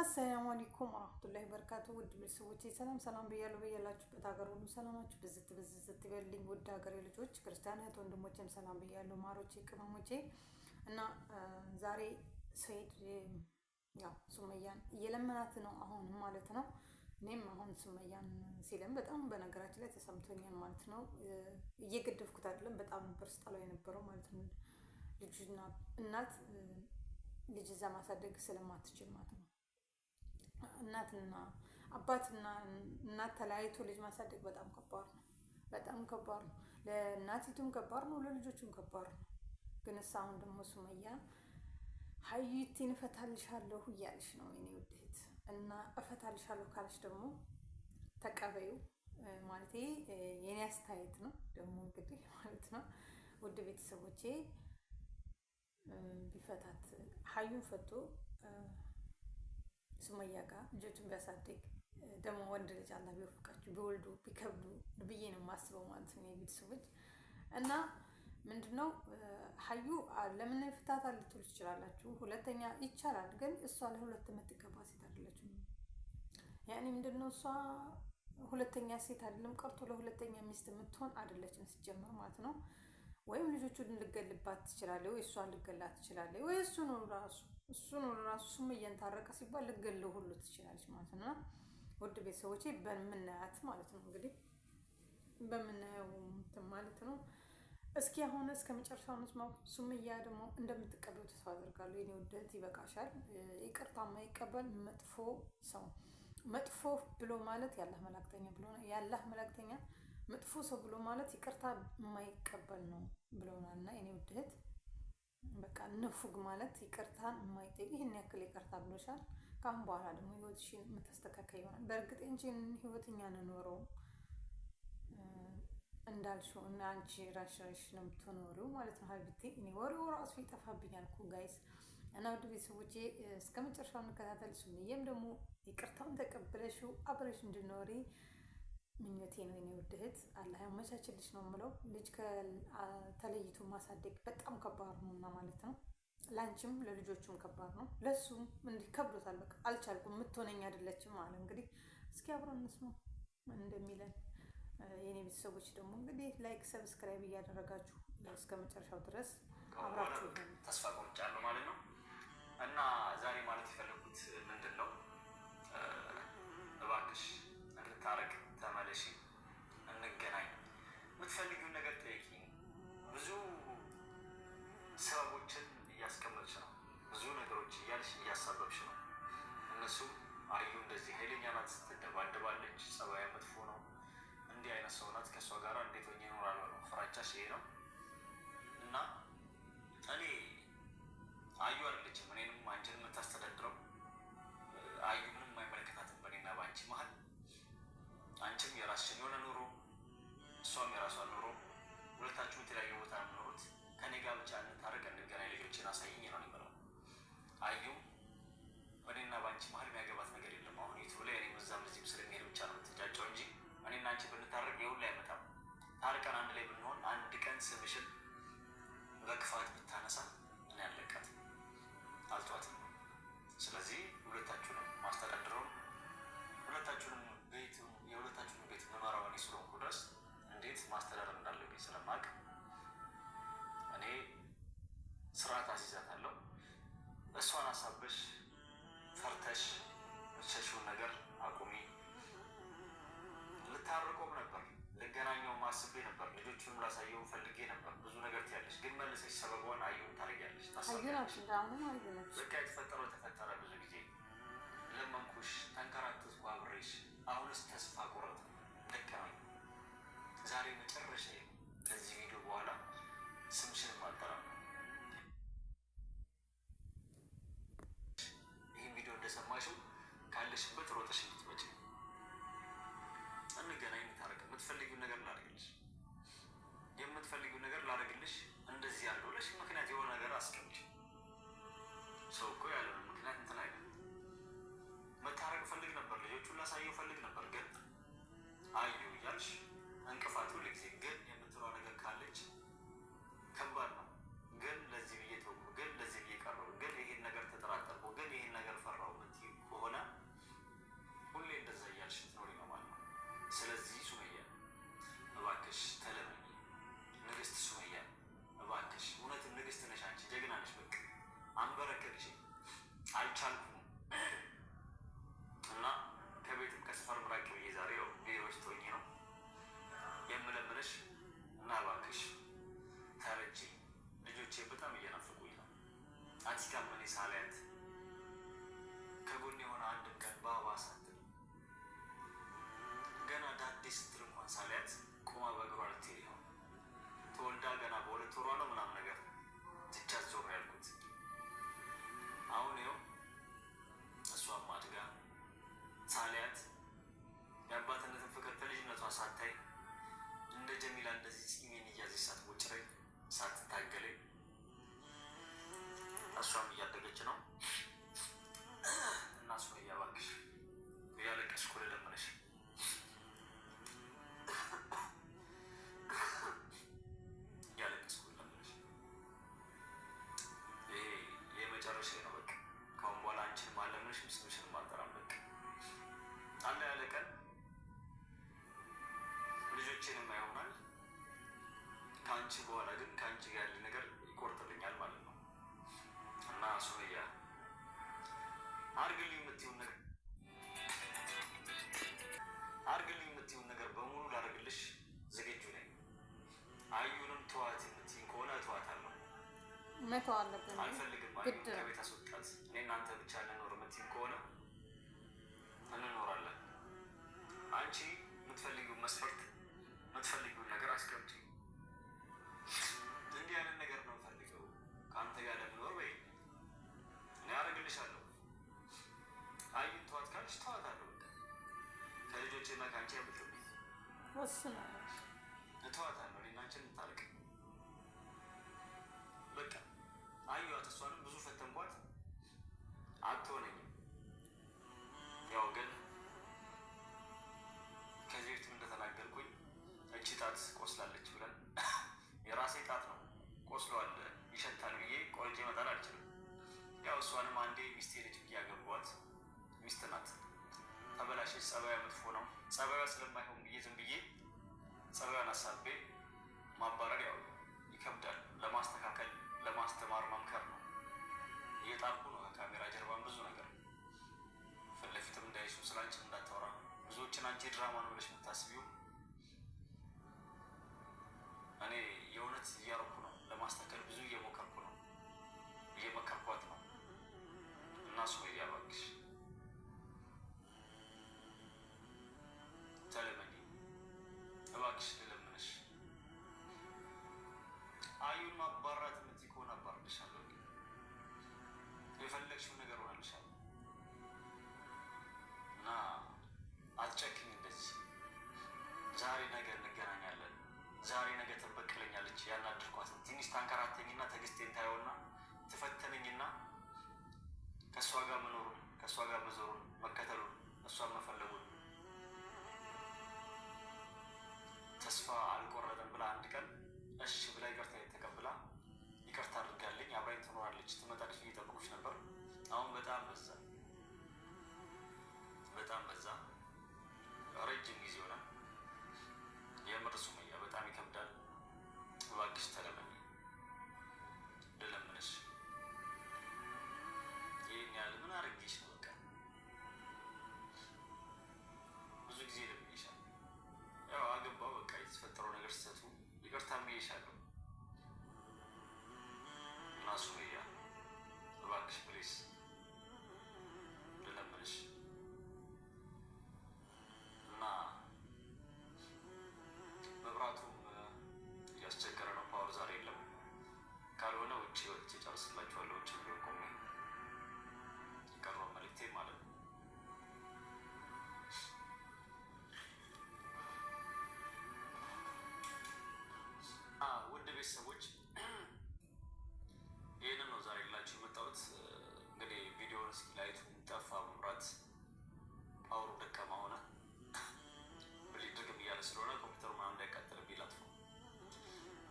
አሰላሙ አለይኩም ወራህመቱላሂ ወበረካቱ። ውድ ቤተሰቦቼ ሰላም ብያለሁ። በያላችሁበት ሀገር ሁሉ ሰላማችሁ ብዝት ይበልልኝ። ውድ ሀገሬ ልጆች ክርስቲያን እህት ወንድሞቼም ሰላም ብያለሁ። ማሮቼ ቅመሞቼ እና ዛሬ ሰይድ ያው ሱመያን እየለመናት ነው አሁንም ማለት ነው። እኔም አሁን ሱመያን ሲለም በጣም በነገራችን ላይ ተሰምቶኛል ማለት ነው። እየገደፍኩት አይደለም፣ በጣም ነበር ስጠላው የነበረው ማለት ነው። ልጅና እናት ልጅ እዛ ማሳደግ ስለማትችል ማለት ነው። እናትና አባትና እናት ተለያይቶ ልጅ ማሳደግ በጣም ከባድ ነው። በጣም ከባድ ነው። ለእናቲቱም ከባድ ነው፣ ለልጆቹም ከባድ ነው። ግን እሷ አሁን ደግሞ ሱመያ ሀዩቲን እፈታልሻለሁ እያለሽ ነው የኔ ውድ እህት። እና እፈታልሻለሁ ካለሽ ደግሞ ተቀበዩ ማለት የኔ አስተያየት ነው ደግሞ እንግዲህ ማለት ነው። ውድ ቤተሰቦቼ ቢፈታት ሀዩን ፈቶ ሱመያ ጋር ልጆቹን ቢያሳድግ ደግሞ ወንድ ልጅ አላህ ቢወፍቃችሁ ቢወልዱ ቢከብዱ ብዬ ነው የማስበው ማለት ነው የቤተሰቦች። እና ምንድነው ሀዩ ለምን ፍታታ ልትሉ ትችላላችሁ። ሁለተኛ ይቻላል፣ ግን እሷ ለሁለት የምትገባ ሴት አይደለችም። ያኔ ምንድነው እሷ ሁለተኛ ሴት አይደለም ቀርቶ ለሁለተኛ ሚስት የምትሆን አይደለችም ሲጀመር ማለት ነው። ወይም ልጆቹን ልገልባት ትችላለች፣ ወይ እሷን ልገላት ትችላለች፣ ወይ እሱ ነው ራሱ ሱመያን ታረቀ ሲባል ልገለው ሁሉ ትችላለች ማለት ነው። ውድ ቤተሰቦቼ በምናያት ማለት ነው እንግዲህ በምናየው ማለት ነው። እስኪ አሁን እስከ መጨረሻው ነው። ሱመያ ደግሞ እንደምትቀበሉ ተስፋ አደርጋለሁ። የኔ ውደት ይበቃሻል። ይቅርታ የማይቀበል መጥፎ ሰው፣ መጥፎ ብሎ ማለት ያላህ መላእክተኛ መጥፎ ሰው ብሎ ማለት ይቅርታ የማይቀበል ነው ብሎናል። እና የኔ ውደት በቃ ንፉግ ማለት ይቅርታን የማይጠይቅ ይህን ያክል ይቅርታ ብሎሻል። ከአሁን በኋላ ደግሞ ህይወትሽን የምታስተካከል ይሆናል። በእርግጥ እንጂን ህይወት እኛ እንኖረው እንዳልሽው እና አንቺ ራሽ ነው የምትኖሪው ማለት ነው ሀቢቴ። እኔ ወሬው ራሱ ይጠፋብኛል እኮ ጋይስ። እና ውድ ቤተሰቦቼ እስከ መጨረሻው እንከታተል። ሱመያም ደግሞ ይቅርታውን ተቀብለሽው አብረሽ እንድኖሪ ምኞቴ ነው የኔ ውድ እህት። አላህ ያመቻችልሽ ነው የምለው። ልጅ ተለይቶ ማሳደግ በጣም ከባድ ነው እና ማለት ነው ለአንቺም ለልጆቹም ከባድ ነው። ለሱም እንዲህ ከብዶታል። በቃ አልቻልኩም፣ የምትሆነኝ አይደለችም አለ። እንግዲህ እስኪ አብረን እንስማው እንደሚለን። የኔ ቤተሰቦች ደግሞ እንግዲህ ላይክ ሰብስክራይብ እያደረጋችሁ እስከ መጨረሻው ድረስ አብራችሁ ተስፋ ቆርጫለሁ ማለት ነው። እና ዛሬ ማለት የፈለጉት ምንድን ነው፣ እባክሽ እንታረቅ፣ ተመለሺ፣ እንገናኝ፣ የምትፈልጊውን ነገር ጠይቂ። ብዙ ሰበቦችን እያስቀመጥሽ ነው፣ ብዙ ነገሮች እያልሽ እያሳበብሽ ነው። እነሱ አዩ እንደዚህ ኃይለኛ ናት፣ ትደባደባለች፣ ጸባያ መጥፎ ነው፣ እንዲህ አይነት ሰው ናት፣ ከእሷ ጋር እንዴት ሆኜ እኖራለሁ ነው ፍራቻሽ ይሄ ነው። እና እኔ አዩ አይደለችም እኔንም አንቺን የምታስተዳድረው። አዩ ምንም አይመለከታትም በእኔና በአንቺ መሀል። አንቺም የራስሽን የሆነ ኑሮ፣ እሷም የራሷን ኑሮ፣ ሁለታችሁም የተለያዩ ቦታ ነው የምኖሩት። ከኔ ጋር ብቻ እንታረቅ፣ እንገናኝ፣ ልጆችን አሳይኝ ነው የሚለው። አዩም በእኔና በአንቺ መሀል የሚያገባት ነገር የለም። አሁን ዩቱብ ላይ እኔ በዛም እዚህም ስለሚሄድ ብቻ ነው የምትጫጫው እንጂ እኔና አንቺ ብንታረቅ የሁሉ አይመጣም። ታርቀን አንድ ላይ ብንሆን አንድ ቀን ስምሽን በክፋት ብታነሳ እኔ ያለቃት አልቷትም። ስለዚህ ሁለታችሁንም ማስተዳድረው ሁለታችሁንም የሁለታችሁንም ቤት መመራው እኔ ስለሆንኩ ድረስ እንዴት ማስተዳደር እንዳለብኝ ስለማውቅ እኔ ስርዓት አስይዛታለሁ። እሷን አሳበሽ ፈርተሽ ብቻሽውን ነገር አቁሚ። ልታርቆም ነበር፣ ልገናኘው ማስቤ ነበር፣ ልጆቹንም ላሳየው ፈልጌ ነበር። ብዙ ነገር ትያለሽ፣ ግን መልሰሽ ሰበቧን አየውን ታደርጊያለሽ። በቃ የተፈጠረው ተፈጠረ። ብዙ ጊዜ ለመንኩሽ፣ ተንከራተትኩ አብሬሽ። አሁንስ ተስፋ ቆረጥ ደከመኝ። ዛሬ መጨረሻ ከዚህ ቪዲዮ በኋላ ስምሽንም አልጠራም። ይህን ቪዲዮ እንደሰማሽው ካለሽበት ሮጠሽ እንድትመጪ እንገናኝ፣ እንታረቅ፣ የምትፈልጊውን ነገር ላደርግልሽ እንደዚህ ያለው ብለሽ ምክንያት የሆነ ነገር አስቀምጪ። ሰው እኮ ያለውን ምክንያት እንትን ሳሊያት ቆማ በእግሯ ልትሄድ ነው። ተወልዳ ገና በ2 ወሯ ነው ምናምን ነገር ትቻት ዞር ያልኩት። አሁን ይኸው እሷም አድጋ ሳሊያት የአባትነትን ፍቅር ከልጅነቷ ሳታይ እንደ ጀሚላ እንደዚህ ፂሜን እያዘች ሳትቦጭረኝ ሳትታገለኝ እሷም እያደገች ነው። እና ሱመያ እባክሽ እያለቀስኩ ልለምንሽ መጨረሻ ነው። በቃ ካሁን በኋላ አንቺንም አለምንሽም ስምሽንም አልጠራም። በቃ አለ ያለ ቀን ልጆቼንም አይሆናል። ከአንቺ በኋላ ግን ከአንቺ ጋር ያለ ነገር ይቆርጥልኛል ማለት ነው። እና ሱመያ አርግልኝ የምትይውን ነገር በሙሉ ላደርግልሽ ዝግጁ ነኝ። አዩንም ተዋት የምትይኝ ከሆነ እተዋታለሁ። መተው አለብን። አልፈልግም አዩን ከቤት አስወጣት። እኔ እናንተ ብቻ እንኖር የምትይኝ ከሆነ እንኖራለን። አንቺ የምትፈልጊውን መስፈርት የምትፈልጊውን ነገር አስቀምጪ። እንዲህ አይነት ነገር ነው የምፈልገው ከአንተ ጋር ለምኖር ወይ እኔ አደርግልሻለሁ። አዩን ተዋት ካልሽ ተዋታለሁ። ከልጆቼና ከአንቺ ያምልጥብኝ እተዋታለሁ። እኔና አንቺን እንታረቅ በቃ። አዩዋት እሷንም ብዙ ፈተንኳት አትሆነኝም። ያው ግን ከዚህ በፊትም እንደተናገርኩኝ እቺ ጣት ቆስላለች ብለን የራሴ ጣት ነው ቆስሏል ይሸታል ብዬ ቆርጬ መጣል አልችልም። ያው እሷንም አንዴ ሚስቴ ልጅ ብዬ ያገቧት ሚስት ናት። ተበላሸች፣ ጸባዩ መጥፎ ነው። ጸባዩ ስለማይሆን ብዬ ዝም ብዬ ጸባዩን አሳቤ ማባረር ያው ይከብዳል። ለማስተካከል ለማስተማር መምከር ነው እየጣርኩ ነው። ከካሜራ ጀርባን ብዙ ነገር ፊት ለፊትም እንዳይሱ ስላንቺን እንዳታወራ ብዙዎችን አንቺ ድራማ ነው ብለሽ የምታስቢው እኔ የእውነት እያረኩ ነው። ለማስተካከል ብዙ እየሞከርኩ ነው፣ እየመከርኳት ነው። እና ሱመያ እባክሽ ተለመኝ፣ እባክሽ ልለምንሽ። አዩን ማባራት የምትይ ከሆነ አባርልሻለሁ። የፈለግሽው ነገር ሆነልሻለሁ። እና አትጨክኝ እንደዚህ። ዛሬ ነገ እንገናኛለን። ዛሬ ነገ ትበቅለኛለች። ያናድርኳትን ትንሽ ታንከራተኝና ትዕግስቴን ታየውና ትፈተነኝና ከእሷ ጋር መኖሩን ከእሷ ጋር መዞሩን መከተሉን እሷን መፈለጉን ተስፋ አልቆረጠም ብላ አንድ ቀን እሺ ብላ ይቅርታ ተቀብላ ይቅርታ አድርጋልኝ አብራኝ ትኖራለች። ትመጣለች እየጠበቁች ነበር። አሁን በጣም በዛ፣ በጣም በዛ። ረጅም ጊዜ ሆነ። የምር ሱመያ በጣም ይከብዳል። እባክሽ ተለመኝ፣ ልለምንሽ። ይህን ያህል ምን አድርጌሽ ነው? በቃ ብዙ ጊዜ ልምኝሻል። ያው አገባው በቃ የተፈጠረው ነገር ስተቱ ይቅርታም ብዬሻለሁ። እና ሱመያ እባክሽ ፕሊስ ልለምንሽ እና መብራቱም እያስቸገረ ነው። ፓወር ዛሬ የለም። ካልሆነ ውጭ ወጥቼ ጨርስላችኋለሁ። ውጭ ቢሆን ቆሜ የቀረው መልዕክቴ ማለት ነው። ውድ ቤተሰቦች ይህንን ነው ዛሬ ላችሁ የመጣሁት። እንግዲህ ቪዲዮውን እስኪ ላይቱ ጠፋ፣ መብራት ፓወሩ ደካማ ሆነ። ድግም እያለ ስለሆነ ኮምፒውተሩ ምናምን እንዳይቃጠልብኝ ላጥፋው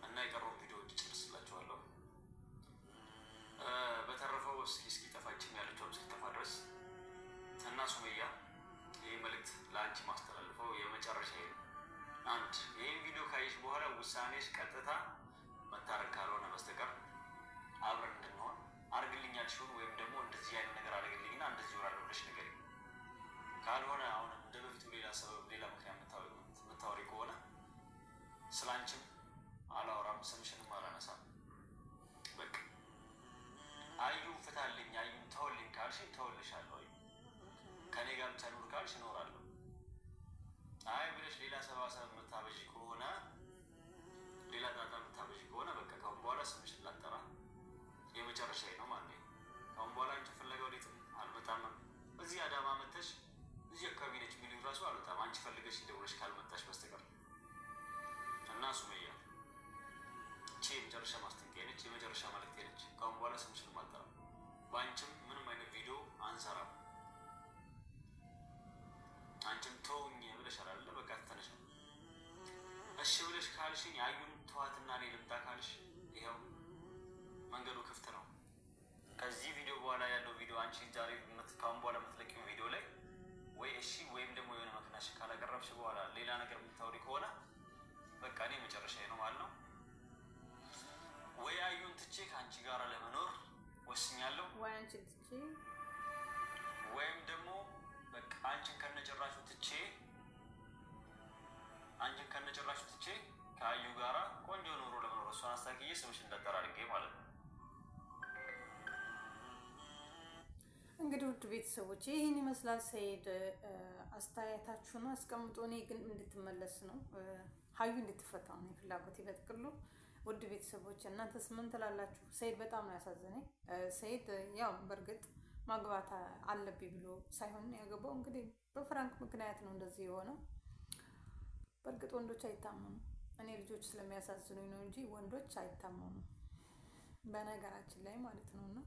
እና የቀረውን ቪዲዮዎች ጨርስላችኋለሁ። በተረፈው እስኪጠፋችም ያለችውም እስኪጠፋ ድረስ እና ሱመያ ይህ መልዕክት ለአንቺ ማስተላልፈው የመጨረሻ አንድ ይህን ቪዲዮ ካየሽ በኋላ ውሳኔሽ ቀጥታ መታረቅ ካልሆነ በስተቀር አብረን እንድንሆን አርግልኛል ሲሆን ወይም ደግሞ እንደዚህ አይነት ነገር አድርግልኝና እንደዚህ ወራለሁ ብለሽ ነገር ካልሆነ አሁንም እንደ በፊቱ ሌላ ሰበብ ሌላ ምክንያት የምታወሪ ከሆነ ስለ አንቺም አላወራም፣ ስምሽንም አላነሳም። በቃ አዩን ፍታልኝ፣ አዩን ተወልኝ ካልሽ ተወልሻለሁ። ከኔ ጋር ብቻ ኑር ካልሽ እኖራለሁ። አይ ብለሽ ሌላ ሰባሰብ የምታበዥ ከሆነ ሌላ ጣጣ የምታበዥ ከሆነ በቃ ካሁን በኋላ ስምሽን ላጠራ የመጨረሻ ነው ማለት ነው። ካሁን በኋላ አንቺ ፍለጋ ወዴትም አልመጣም። እዚህ አዳማ መተሽ እዚህ አካባቢ ነች የሚሉ ራሱ አልወጣም አንቺ ፈልገሽ ደውለሽ ካልመጣሽ በስተቀር እና ሱመያ እቺ የመጨረሻ ማስጠንቀቂያ ነች፣ የመጨረሻ መልዕክቴ ነች። ካሁን በኋላ ስምሽን ማጠራ በአንቺም ምንም አይነት ቪዲዮ አንሰራም። አንቺም ተውኝ ብለሽ አላለ በቃ ተነሽ። እሺ ብለሽ ካልሽኝ አዩን ተዋትና እኔ ልምጣ ካልሽ ይኸው መንገዱ ክፍት ነው። ከዚህ ቪዲዮ በኋላ ያለው ቪዲዮ አንቺ ዛሬ ካሁን በኋላ የምትለቂው ቪዲዮ ላይ ወይ እሺ ወይም ደግሞ የሆነ መክናሽ ካላቀረብሽ በኋላ ሌላ ነገር የምታወሪ ከሆነ በቃ እኔ መጨረሻዬ ነው ማለት ነው። ወይ አዩን ትቼ ከአንቺ ጋር ለመኖር ወስኛለሁ፣ ወይ አንቺን ትቼ ወይም ደግሞ በቃ አንቺን ከነጭራሹ ትቼ ከአዩ ጋራ ቆንጆ ኑሮ ለመኖር እሷን አስታክዬ ስምሽ እንዳጠራ አድርጌ ማለት ነው። እንግዲህ ውድ ቤተሰቦች ይህን ይመስላል። ሰኢድ አስተያየታችሁን አስቀምጦ እኔ ግን እንድትመለስ ነው ሀዩ እንድትፈታ ነው ፍላጎት በጥቅሉ። ውድ ቤተሰቦች እናንተስ ምን ትላላችሁ? ሰኢድ በጣም ነው ያሳዘነኝ። ሰኢድ ያው በእርግጥ ማግባት አለብኝ ብሎ ሳይሆን ያገባው እንግዲህ በፍራንክ ምክንያት ነው እንደዚህ የሆነው። በእርግጥ ወንዶች አይታመኑ። እኔ ልጆች ስለሚያሳዝኑኝ ነው እንጂ ወንዶች አይታመኑ በነገራችን ላይ ማለት ነው። እና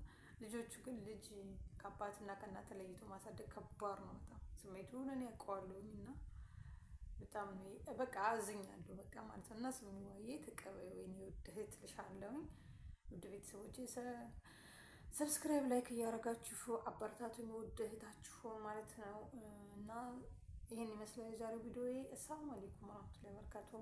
ልጆቹ ግን ልጅ ከአባትና ከእናት ተለይቶ ማሳደግ ከባድ ነው በጣም ስሜቱን እኔ ያውቀዋለሁኝ። እና በጣም በቃ አዝኛለሁ በቃ ማለት ነው። እና ስምን ዋዬ ተቀበይ ወይኔ ውድ እህት ልሻለሁኝ። ውድ ቤተሰቦቼ ሰብስክራይብ ላይክ እያደረጋችሁ አበረታቱኝ ውድ እህታችሁ ማለት ነው። እና ይህን ይመስላል የዛሬው ቪዲዮ። አሰላሙ አለይኩም ወራህመቱላሂ ወበረካቱሁ።